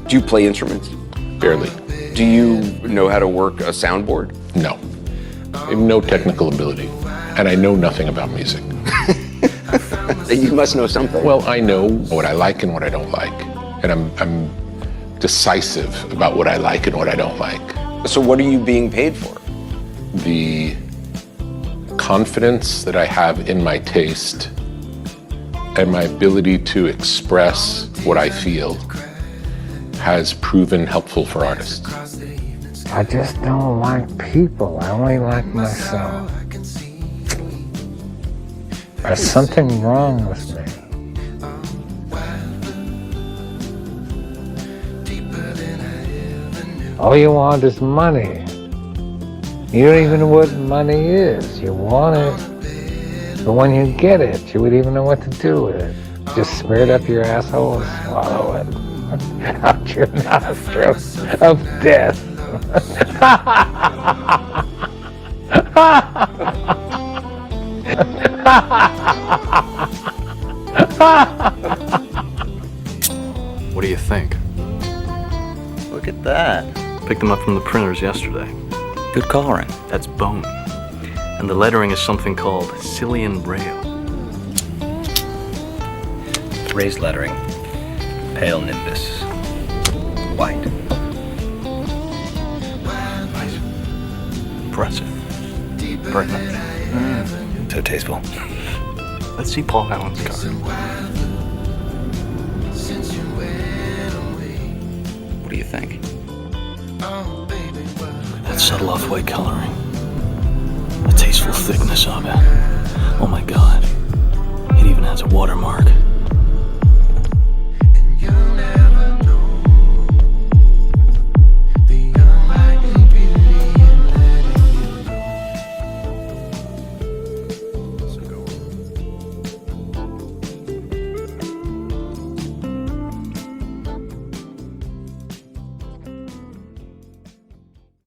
Do you play instruments? Barely. Do you know how to work a soundboard? No. I have no technical ability, and I know nothing about music. You must know something. Well, I know what I like and what I don't like, and I'm decisive about what I like and what I don't like. So what are you being paid for? The confidence that I have in my taste and my ability to express what I feel has proven helpful for artists. I just don't like people. I only like myself. There's something wrong with me. All you want is money. You don't even know what money is. You want it. But when you get it, you wouldn't even know what to do with it. Just smear it up your asshole and swallow it. Out your nostrils of death. What do you think? Look at that. Picked them up from the printers yesterday. Good coloring. That's bone. And the lettering is something called Cillian Braille. Raised lettering. Pale nimbus. White. Nice. Impressive. Very much. So tasteful. Let's see Paul Allen's card. What do you think? That subtle off-white coloring. The tasteful thickness of it. Oh my God. It even has a watermark.